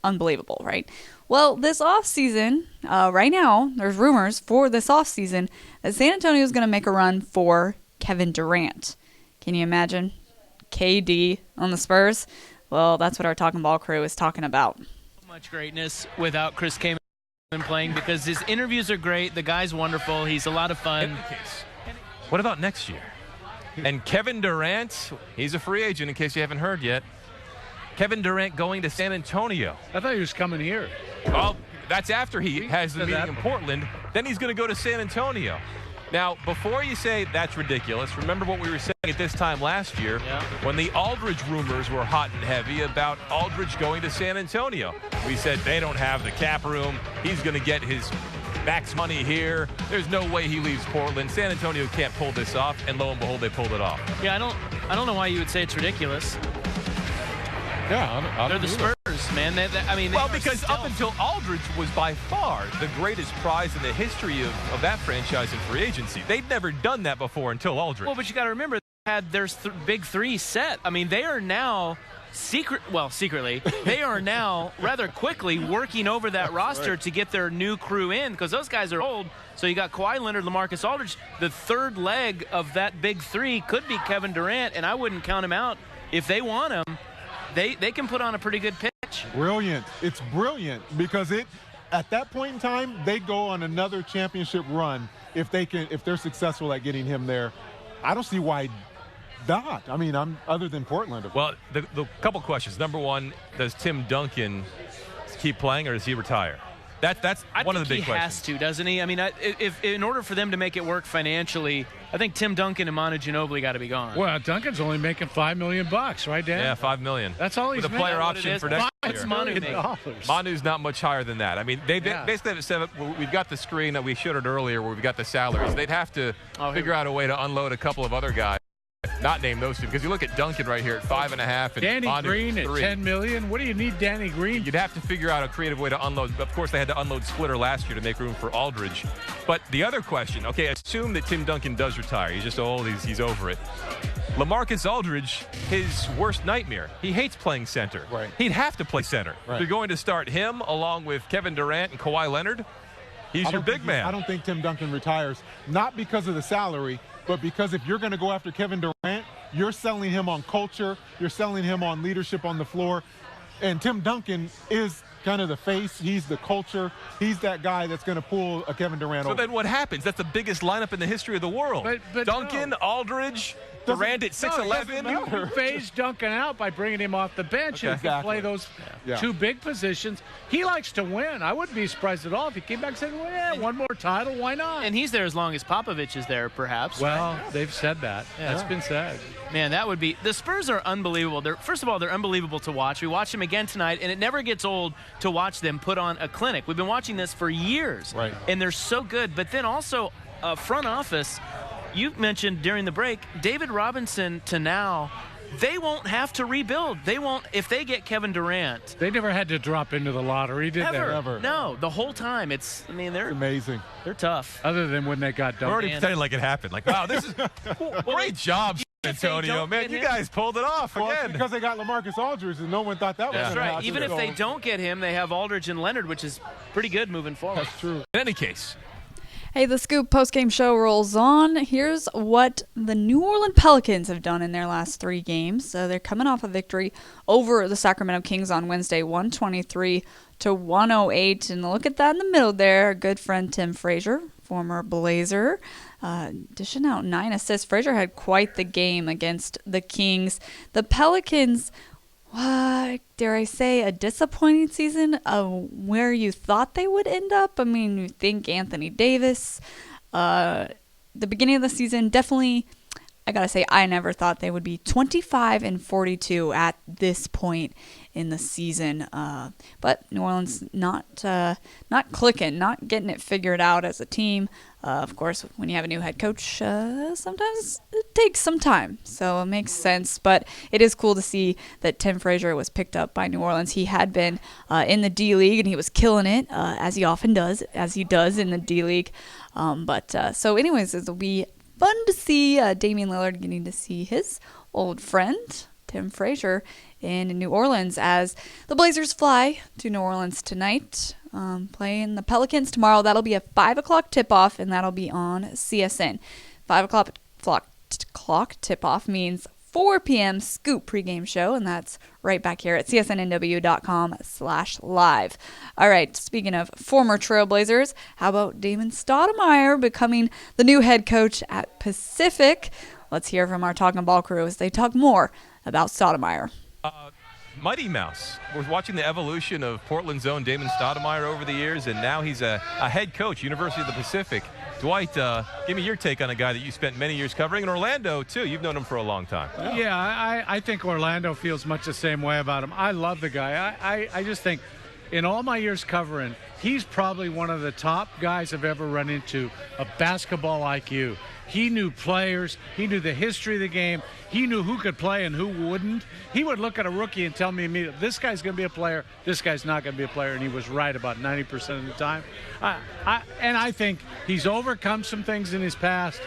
[SPEAKER 1] unbelievable, right? Well, this offseason, right now, there's rumors for this offseason that San Antonio is going to make a run for Kevin Durant. Can you imagine? KD on the Spurs? Well, that's what our Talking Ball crew is talking about.
[SPEAKER 8] So much greatness without Chris Kaman playing, because his interviews are great. The guy's wonderful. He's a lot of fun.
[SPEAKER 6] What about next year? And Kevin Durant, he's a free agent in case you haven't heard yet. Kevin Durant going to San Antonio.
[SPEAKER 9] I thought he was coming here.
[SPEAKER 6] Well, that's after he has the meeting in Portland. Then he's going to go to San Antonio. Now, before you say that's ridiculous, remember what we were saying at this time last year when the Aldridge rumors were hot and heavy about Aldridge going to San Antonio. We said they don't have the cap room. He's going to get his max money here. There's no way he leaves Portland. San Antonio can't pull this off, and lo and behold, they pulled it off.
[SPEAKER 8] Yeah, I don't know why you would say it's ridiculous.
[SPEAKER 7] Yeah,
[SPEAKER 8] they're the Spurs, man.
[SPEAKER 6] Because up until Aldridge was by far the greatest prize in the history of that franchise in free agency. They'd never done that before until Aldridge.
[SPEAKER 8] Well, but you got to remember, they had their big three set. I mean, they are now secretly, they are now rather quickly working over that roster to get their new crew in, because those guys are old. So you got Kawhi Leonard, LaMarcus Aldridge. The third leg of that big three could be Kevin Durant, and I wouldn't count him out. If they want him, they can put on a pretty good pitch.
[SPEAKER 7] Brilliant. It's brilliant because at that point in time, they go on another championship run if they're successful at getting him there. I don't see why not. I mean, other than Portland.
[SPEAKER 6] Well, the couple questions. Number one, does Tim Duncan keep playing or does he retire? That's
[SPEAKER 8] I
[SPEAKER 6] one of
[SPEAKER 8] think
[SPEAKER 6] the big
[SPEAKER 8] he has
[SPEAKER 6] questions.
[SPEAKER 8] to, doesn't he? I mean, if in order for them to make it work financially, I think Tim Duncan and Manu Ginobili got to be gone.
[SPEAKER 9] Well, Duncan's only making $5 million, right, Dan?
[SPEAKER 6] Yeah, $5 million.
[SPEAKER 9] That's all he's
[SPEAKER 6] with a
[SPEAKER 9] making.
[SPEAKER 6] player
[SPEAKER 8] What it
[SPEAKER 6] option
[SPEAKER 8] is.
[SPEAKER 6] for next
[SPEAKER 8] What's
[SPEAKER 6] year.
[SPEAKER 8] Manu
[SPEAKER 9] $5 million.
[SPEAKER 6] Manu's not much higher than that. I mean, they basically have it set up. We've got the screen that we showed it earlier where we've got the salaries. They'd have to figure out a way to unload a couple of other guys. Not name those two, because you look at Duncan right here at 5.5 and
[SPEAKER 9] Danny
[SPEAKER 6] Manu
[SPEAKER 9] Green at
[SPEAKER 6] $3
[SPEAKER 9] $10 million. What do you need, Danny Green?
[SPEAKER 6] You'd have to figure out a creative way to unload. Of course, they had to unload Splitter last year to make room for Aldridge. But the other question, okay, assume that Tim Duncan does retire. He's just old. He's over it. LaMarcus Aldridge, his worst nightmare. He hates playing center.
[SPEAKER 7] Right.
[SPEAKER 6] He'd have to play center.
[SPEAKER 7] Right.
[SPEAKER 6] You're going to start him along with Kevin Durant and Kawhi Leonard. He's your big man.
[SPEAKER 7] I don't think Tim Duncan retires, not because of the salary, but because if you're going to go after Kevin Durant, you're selling him on culture, you're selling him on leadership on the floor. And Tim Duncan is kind of the face. He's the culture. He's that guy that's going to pull a Kevin Durant over.
[SPEAKER 6] So then what happens? That's the biggest lineup in the history of the world.
[SPEAKER 9] But
[SPEAKER 6] Duncan,
[SPEAKER 9] no.
[SPEAKER 6] Aldridge, Durant at 6'11".
[SPEAKER 9] You phase Duncan out by bringing him off the bench and can play those two big positions. He likes to win. I wouldn't be surprised at all if he came back and said, well, yeah, one more title, why not?
[SPEAKER 8] And he's there as long as Popovich is there, perhaps.
[SPEAKER 9] Well, they've said that. That's been said.
[SPEAKER 8] Man, that would be – the Spurs are unbelievable. First of all, they're unbelievable to watch. We watch them again tonight, and it never gets old to watch them put on a clinic. We've been watching this for years, and they're so good. But then also front office, you mentioned during the break, David Robinson to now – they won't have to rebuild. They won't if they get Kevin Durant.
[SPEAKER 9] They never had to drop into the lottery, did they?
[SPEAKER 7] Ever.
[SPEAKER 8] No, the whole time. They're
[SPEAKER 7] amazing.
[SPEAKER 8] They're tough.
[SPEAKER 9] Other than when they got done.
[SPEAKER 6] We're already pretending like it happened. Like, wow, this is great job, Antonio. Man, you guys pulled it off again.
[SPEAKER 7] Because they got LaMarcus Aldridge, and no one thought that was
[SPEAKER 8] That's
[SPEAKER 7] going to
[SPEAKER 8] right.
[SPEAKER 7] happen.
[SPEAKER 8] Even if they don't get him, they have Aldridge and Leonard, which is pretty good moving forward.
[SPEAKER 7] That's true.
[SPEAKER 6] In any case.
[SPEAKER 1] Hey, the Scoop postgame show rolls on. Here's what the New Orleans Pelicans have done in their last 3 games. They're coming off a victory over the Sacramento Kings on Wednesday, 123-108. And look at that in the middle there. Our good friend Tim Frazier, former Blazer, dishing out 9 assists. Frazier had quite the game against the Kings. The Pelicans, dare I say, a disappointing season of where you thought they would end up. I mean, you think Anthony Davis, the beginning of the season, definitely, I gotta say, I never thought they would be 25-42 at this point in the season. But New Orleans not clicking, not getting it figured out as a team. Of course, when you have a new head coach, sometimes it takes some time, so it makes sense. But it is cool to see that Tim Frazier was picked up by New Orleans. He had been in the D-League, and he was killing it, as he often does, as he does in the D-League. So anyways, it'll be fun to see Damian Lillard getting to see his old friend, Tim Frazier, in New Orleans as the Blazers fly to New Orleans tonight. Playing the Pelicans tomorrow. That'll be a 5 o'clock tip-off, and that'll be on CSN. 5 o'clock clock tip-off means 4 p.m. Scoop pregame show, and that's right back here at csnnw.com/live. All right, speaking of former Trailblazers, how about Damon Stoudemire becoming the new head coach at Pacific? Let's hear from our Talking Ball crew as they talk more about Stoudemire.
[SPEAKER 6] Mighty Mouse. We're watching the evolution of Portland's own Damon Stoudemire over the years, and now he's a head coach, University of the Pacific. Dwight, give me your take on a guy that you spent many years covering in Orlando, too. You've known him for a long time.
[SPEAKER 9] Yeah, I think Orlando feels much the same way about him. I love the guy. I just think in all my years covering, he's probably one of the top guys I've ever run into of basketball IQ. He knew players. He knew the history of the game. He knew who could play and who wouldn't. He would look at a rookie and tell me immediately, this guy's going to be a player, this guy's not going to be a player, and he was right about 90% of the time. And I think he's overcome some things in his past.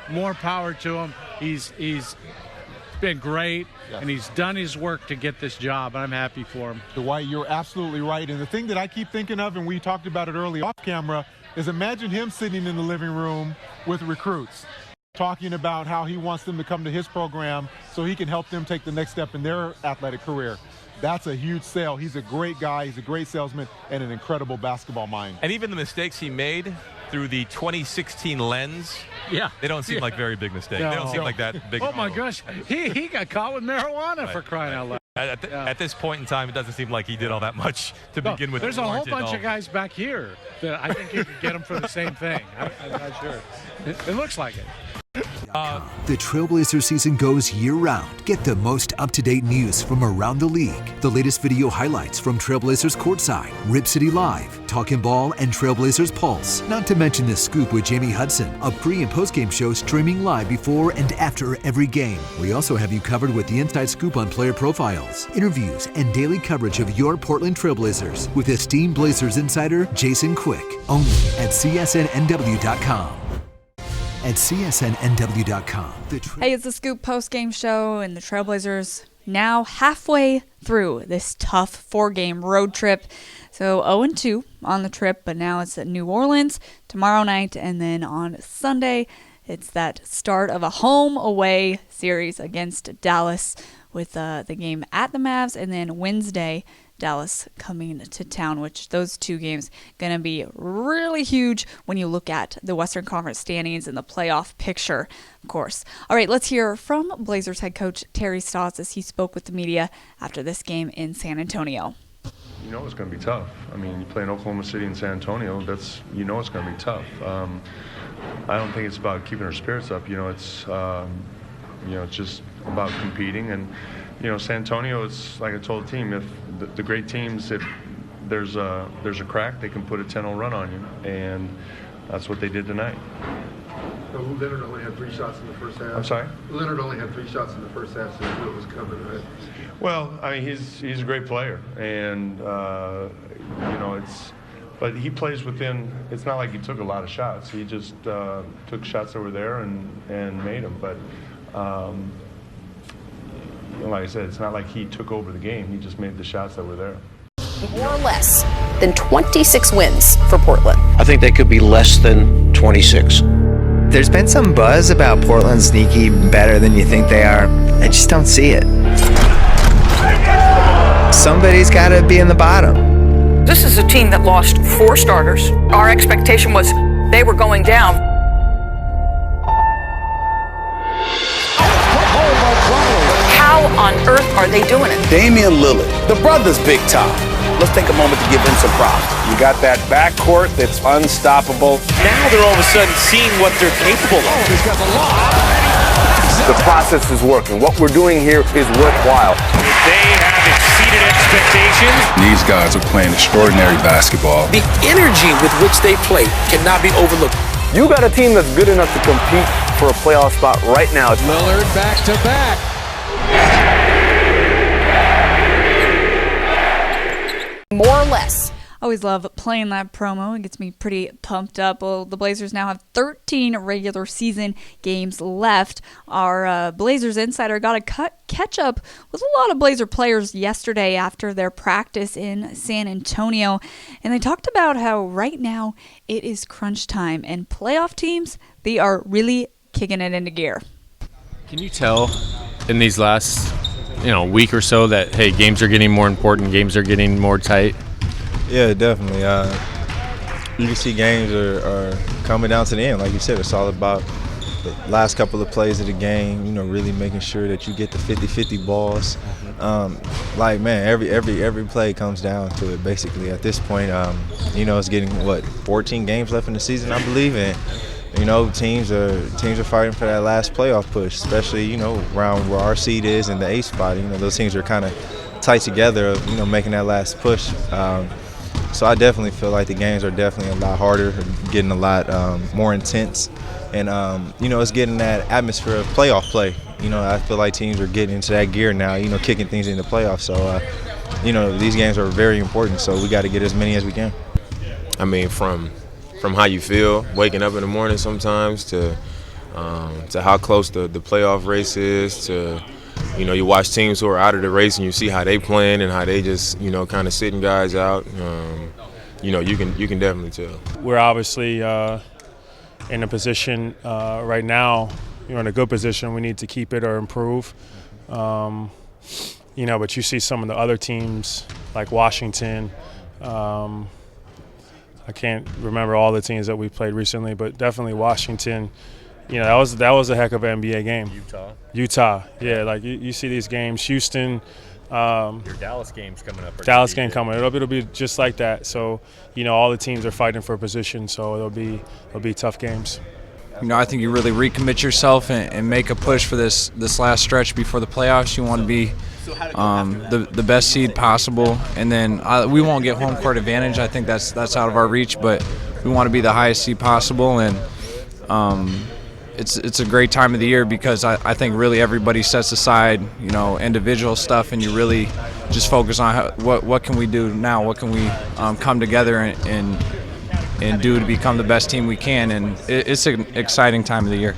[SPEAKER 9] More power to him. He's been great, and he's done his work to get this job, and I'm happy for him.
[SPEAKER 7] Dwight, you're absolutely right. And the thing that I keep thinking of, and we talked about it early off camera, is imagine him sitting in the living room with recruits, talking about how he wants them to come to his program so he can help them take the next step in their athletic career. That's a huge sale. He's a great guy. He's a great salesman and an incredible basketball mind.
[SPEAKER 6] And even the mistakes he made through the 2016 lens, they don't seem like very big mistakes.
[SPEAKER 9] No.
[SPEAKER 6] They don't seem like that big.
[SPEAKER 9] Oh, my gosh. He got caught with marijuana for crying out loud.
[SPEAKER 6] At this point in time, it doesn't seem like he did all that much to begin with.
[SPEAKER 9] There's a whole bunch of guys back here that I think you could get them for the same thing. I'm not sure. It looks like it.
[SPEAKER 4] The Trailblazer season goes year-round. Get the most up-to-date news from around the league. The latest video highlights from Trailblazers Courtside, Rip City Live, Talkin' Ball, and Trailblazers Pulse. Not to mention The Scoop with Jamie Hudson, a pre- and post-game show streaming live before and after every game. We also have you covered with the inside scoop on player profiles, interviews, and daily coverage of your Portland Trailblazers with esteemed Blazers insider Jason Quick, only at CSNNW.com. At CSNNW.com.
[SPEAKER 1] Hey, it's the Scoop post-game show, and the Trailblazers now halfway through this tough 4-game road trip. So 0-2 on the trip, but now it's at New Orleans tomorrow night, and then on Sunday, it's that start of a home-away series against Dallas with the game at the Mavs, and then Wednesday, Dallas coming to town, which those two games going to be really huge when you look at the Western Conference standings and the playoff picture, of course. All right, let's hear from Blazers head coach Terry Stotts as he spoke with the media after this game in San Antonio.
[SPEAKER 12] You know it's going to be tough. I mean, you play in Oklahoma City and San Antonio, you know it's going to be tough. I don't think it's about keeping our spirits up. It's just about competing. And San Antonio, it's like I told the team, if the great teams, if there's a crack, they can put a 10-0 run on you, and that's what they did tonight.
[SPEAKER 13] Leonard only had 3 shots in the first half.
[SPEAKER 12] I'm sorry?
[SPEAKER 13] Leonard only had 3 shots in the first half, so he knew it was coming, right?
[SPEAKER 12] Well, I mean, he's a great player, and but he plays within. It's not like he took a lot of shots. He just took shots that were there and made them. But like I said, it's not like he took over the game. He just made the shots that were there.
[SPEAKER 14] More or less than 26 wins for Portland.
[SPEAKER 15] I think they could be less than 26.
[SPEAKER 16] There's been some buzz about Portland sneaky better than you think they are. I just don't see it. Somebody's got to be in the bottom.
[SPEAKER 14] This is a team that lost 4 starters. Our expectation was they were going down. How on earth are they doing it?
[SPEAKER 15] Damian Lillard, the brother's big time. Let's take a moment to give him some props. You got that backcourt that's unstoppable.
[SPEAKER 8] Now they're all of a sudden seeing what they're capable of.
[SPEAKER 15] He's got the lob. The process is working. What we're doing here is worthwhile.
[SPEAKER 8] They have exceeded expectations.
[SPEAKER 17] These guys are playing extraordinary basketball.
[SPEAKER 15] The energy with which they play cannot be overlooked. You got a team that's good enough to compete for a playoff spot right now.
[SPEAKER 9] Lillard back to back.
[SPEAKER 14] More or less.
[SPEAKER 1] Always love playing that promo. It gets me pretty pumped up. Well, the Blazers now have 13 regular season games left. Our Blazers insider got a catch up with a lot of Blazer players yesterday after their practice in San Antonio. And they talked about how right now it is crunch time. And playoff teams, they are really kicking it into gear.
[SPEAKER 2] Can you tell in these last week or so that, hey, games are getting more important, games are getting more tight?
[SPEAKER 18] Yeah, definitely. You can see games are coming down to the end. Like you said, it's all about the last couple of plays of the game, really making sure that you get the 50-50 balls. Every play comes down to it, basically. At this point, it's getting, 14 games left in the season, I believe. And, teams are fighting for that last playoff push, especially, around where our seed is and the 8th spot. Those teams are kind of tight together, making that last push. So I definitely feel like the games are definitely a lot harder, getting a lot more intense. And, it's getting that atmosphere of playoff play. I feel like teams are getting into that gear now, kicking things into playoffs. So, these games are very important, so we got to get as many as we can.
[SPEAKER 19] I mean, from how you feel, waking up in the morning sometimes, to how close the playoff race is, to you watch teams who are out of the race and you see how they playing and how they just kind of sitting guys out. You can definitely tell.
[SPEAKER 3] We're obviously in a position right now. You're in a good position. We need to keep it or improve. But you see some of the other teams like Washington. I can't remember all the teams that we played recently, but definitely Washington. That was a heck of an NBA game.
[SPEAKER 2] Utah,
[SPEAKER 3] yeah. Like you see these games. Houston,
[SPEAKER 2] Your Dallas game's coming up.
[SPEAKER 20] Dallas game coming. It'll be just like that. So, all the teams are fighting for a position. So it'll be tough games.
[SPEAKER 21] I think you really recommit yourself and make a push for this last stretch before the playoffs. You want to be the best seed possible, and then we won't get home court advantage. I think that's out of our reach, but we want to be the highest seed possible, and it's a great time of the year because I think really everybody sets aside individual stuff, and you really just focus on what can we do now, what can we come together and do to become the best team we can, and it's an exciting time of the year.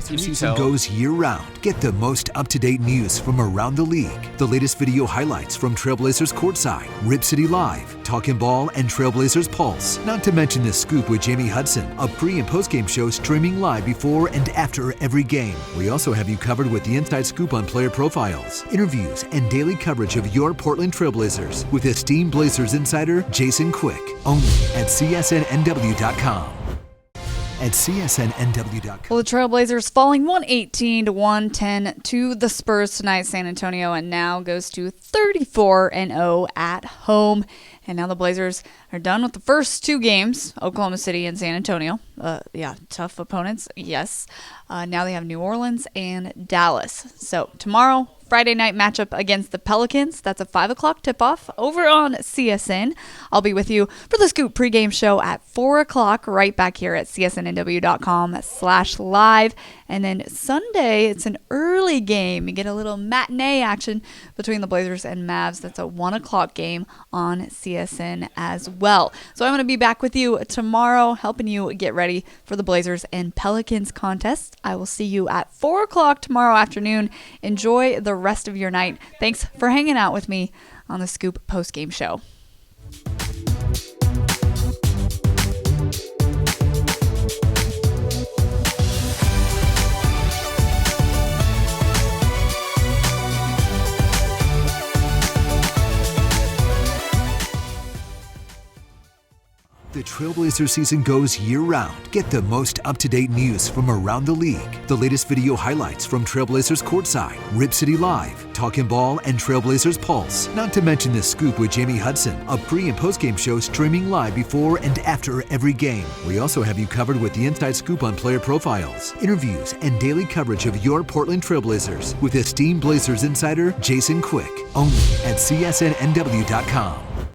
[SPEAKER 4] Season goes year-round. Get the most up-to-date news from around the league. The latest video highlights from Trailblazers Courtside, Rip City Live, Talkin' Ball, and Trailblazers Pulse. Not to mention The Scoop with Jamie Hudson, a pre- and post-game show streaming live before and after every game. We also have you covered with the inside scoop on player profiles, interviews, and daily coverage of your Portland Trailblazers with esteemed Blazers insider Jason Quick, only at CSNNW.com. At CSNNW.com.
[SPEAKER 1] Well, the Trailblazers falling 118-110 to the Spurs tonight. San Antonio and now goes to 34-0 at home. And now the Blazers are done with the first two games, Oklahoma City and San Antonio. Tough opponents, yes. Now they have New Orleans and Dallas. So tomorrow, Friday night matchup against the Pelicans. That's a 5 o'clock tip-off over on CSN. I'll be with you for the Scoop pregame show at 4 o'clock right back here at csnnw.com/live. And then Sunday, it's an early game. You get a little matinee action between the Blazers and Mavs. That's a 1 o'clock game on CSN as well. So I'm going to be back with you tomorrow, helping you get ready for the Blazers and Pelicans contest. I will see you at 4 o'clock tomorrow afternoon. Enjoy the rest of your night. Thanks for hanging out with me on the Scoop postgame show.
[SPEAKER 4] The Trailblazer season goes year-round. Get the most up-to-date news from around the league. The latest video highlights from Trailblazers Courtside, Rip City Live, Talkin' Ball, and Trailblazers Pulse. Not to mention The Scoop with Jamie Hudson, a pre- and post-game show streaming live before and after every game. We also have you covered with the inside scoop on player profiles, interviews, and daily coverage of your Portland Trailblazers with esteemed Blazers insider Jason Quick, only at CSNNW.com.